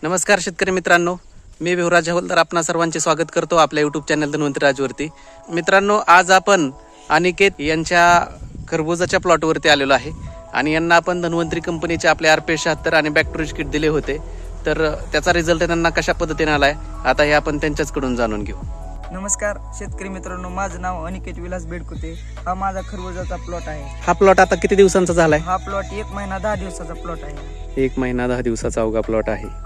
नमस्कार शेतकरी मित्रांनो, मी विवराज हवलदार आपणा सर्वांचे स्वागत करतो आपल्या यूट्यूब चॅनल धन्वंतरी राजवरती. मित्रांनो, आज आपण अनिकेत यांच्या खरबुजाच्या प्लॉटवरती आलेलो आहे आणि यांना आपण धन्वंतरी कंपनीचे आपले RP76 आणि बॅक्टेरिया किट दिले होते. तर त्याचा रिझल्ट त्यांना कशा पद्धतीने आलाय आता हे आपण त्यांच्याचकडून जाणून घेऊ. नमस्कार शेतकरी मित्रांनो, माझं नाव अनिकेत विलास बेडकुते. हा माझा खरबुजाचा प्लॉट आहे. हा प्लॉट आता किती दिवसांचा झालाय? हा प्लॉट 1 महिना 10 दिवसाचा प्लॉट आहे. 1 महिना 10 दिवसाचा अवघा प्लॉट आहे.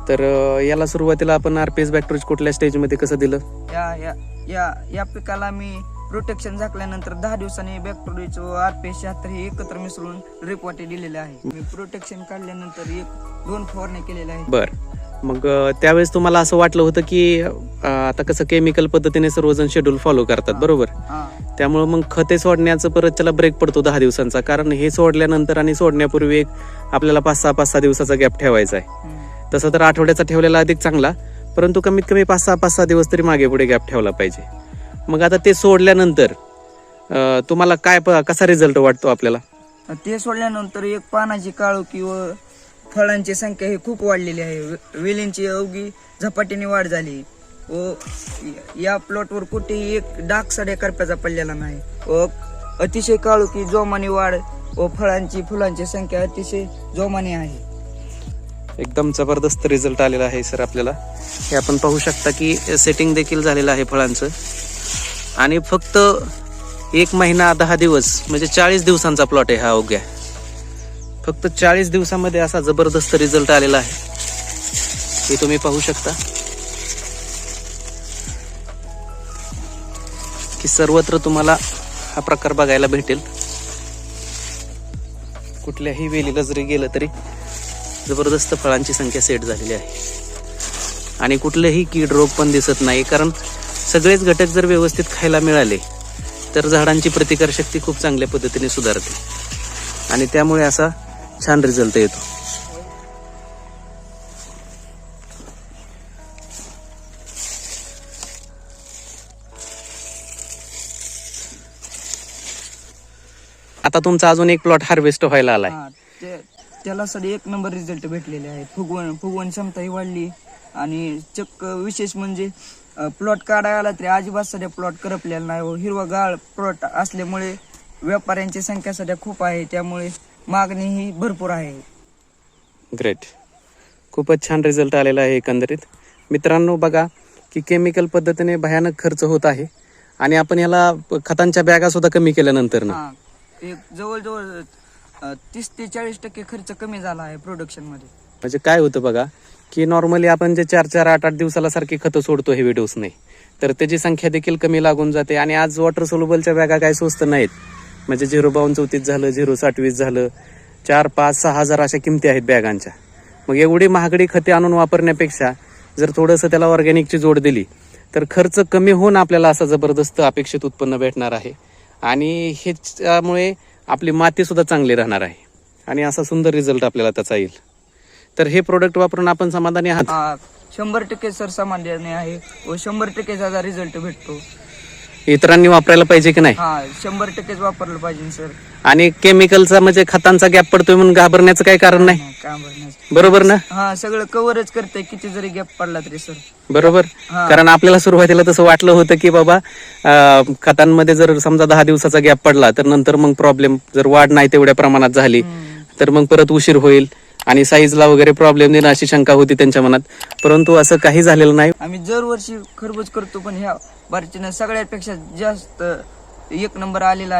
तर याला सुरुवातीला आपण RPS बॅक्टेरिया कुठल्या स्टेजमध्ये कसं दिलं? या या या या पिकाला मी प्रोटेक्शन झाकल्यानंतर 10 दिवसांनी बॅक्टेरियाचं RP76 हे एकत्र मिसळून ड्रिप वाटे दिलेले आहे. मी प्रोटेक्शन काढल्यानंतर 1-2 फवारणी केलेल्या आहेत. बर, मग त्यावेळेस तुम्हाला असं वाटलं होतं की आता कसं केमिकल पद्धतीने सर्वजण शेड्यूल फॉलो करतात, बरोबर? त्यामुळे मग खते सोडण्याचं परत त्याला ब्रेक पडतो 10 दिवसांचा, कारण हे सोडल्यानंतर आणि सोडण्यापूर्वी एक आपल्याला 5-6 दिवसाचा गॅप ठेवायचा आहे. तसं तर आठवड्याचा ठेवलेला अधिक चांगला, परंतु कमीत कमी 5-6 दिवस तरी मागे पुढे गॅप ठेवला पाहिजे. मग आता ते सोडल्यानंतर तुम्हाला कसा रिझल्ट वाटतो आपल्याला? ते सोडल्यानंतर एक पानाची काळोखी व फळांची संख्या ही खूप वाढलेली आहे. वेलींची अवघी झपाट्याने वाढ झाली व या प्लॉटवर कुठेही एक डाग सड्या करप्याचा पडलेला नाही व अतिशय काळोखी जोमाने वाढ व फुलांची संख्या अतिशय जोमाने आहे. एकदम जबरदस्त रिझल्ट आलेला आहे सर आपल्याला. हे आपण पाहू शकता की सेटिंग देखील झालेलं आहे फळांचं आणि फक्त 1 महिना 10 दिवस म्हणजे 40 दिवसांचा प्लॉट आहे हा अवघ्या. फक्त 40 दिवसामध्ये असा जबरदस्त रिझल्ट आलेला आहे, हे तुम्ही पाहू शकता की सर्वत्र तुम्हाला हा प्रकार बघायला भेटेल. कुठल्याही वेलीला जरी गेलं तरी जबरदस्त फळांची संख्या सेट झालेली आहे आणि कुठलेही कीड रोग पण दिसत नाही, कारण सगळेच घटक जर व्यवस्थित खायला मिळाले तर झाडांची प्रतिकारशक्ती खूप चांगल्या पद्धतीने सुधारते आणि त्यामुळे असा छान रिझल्ट येतो. आता तुमचा अजून एक प्लॉट हार्वेस्ट व्हायला आलाय. त्याला सध्या 1 नंबर रिझल्ट भेटलेले आहे. फुगवण क्षमताही वाढली आणि चक्क विशेष म्हणजे प्लॉट काढायला आला तरी अजिबात सध्या प्लॉट करपलेला नाही व हिरवागाळ प्लॉट असल्यामुळे व्यापाऱ्यांची संख्या सध्या खूप आहे, त्यामुळे मागणी ही भरपूर आहे. ग्रेट, खूपच छान रिझल्ट आलेला आहे एकंदरीत. मित्रांनो, बघा की केमिकल पद्धतीने भयानक खर्च होत आहे आणि आपण याला खतांच्या बॅगा सुद्धा कमी केल्यानंतर ना एक जवळजवळ 30 ते 40% खर्च कमी झाला आहे प्रोडक्शन मध्ये. म्हणजे काय होतं बघा की नॉर्मली आपण जे 4-4, 8-8 दिवसाला सारखी खतं सोडतो हेवी डोसने, तर त्याची संख्या देखील कमी लागून जाते. आणि आज वॉटर सोल्युबलच्या बॅगा काय स्वस्त नाहीत, म्हणजे 05234 झालं, 027 झालं, 4-5-6 हजार अशा किमती आहेत बॅगांच्या. मग एवढी महागडी खते आणून वापरण्यापेक्षा जर थोडंसं त्याला ऑर्गॅनिकची जोड दिली तर खर्च कमी होऊन आपल्याला असं जबरदस्त अपेक्षित उत्पन्न भेटणार आहे आणि ह्याच्यामुळे आपली माती सुद्धा चांगली राहणार आहे आणि असा सुंदर रिझल्ट आपल्याला त्याचा येईल. तर हे प्रोडक्ट वापरून आपण समाधानी आहात? 100% सर समाधानी आहे व 100% त्याचा रिझल्ट भेटतो. इतरांनी वापरायला पाहिजे की नाही? 100% वापरलं पाहिजे सर. आणि केमिकलचा म्हणजे खतांचा गॅप पडतोय म्हणून घाबरण्याचं काही कारण नाही, बरोबर ना? सगळं कव्हरच करतंय किती जरी गॅप पडला तरी सर. बरोबर, कारण आपल्याला सुरुवातीला तसं वाटलं होतं की बाबा खतांमध्ये जर समजा 10 दिवसाचा गॅप पडला तर नंतर मग प्रॉब्लेम, जर वाढ नाही तेवढ्या प्रमाणात झाली तर मग परत उशीर होईल आणि साईजला वगैरे प्रॉब्लेम देणं अशी शंका होती त्यांच्या मनात, परंतु असं काही झालेलं नाही. आम्ही दरवर्षी खरबूज करतो पण ह्या बारचीनं सगळ्यापेक्षा जास्त 1 नंबर आलेला आहे.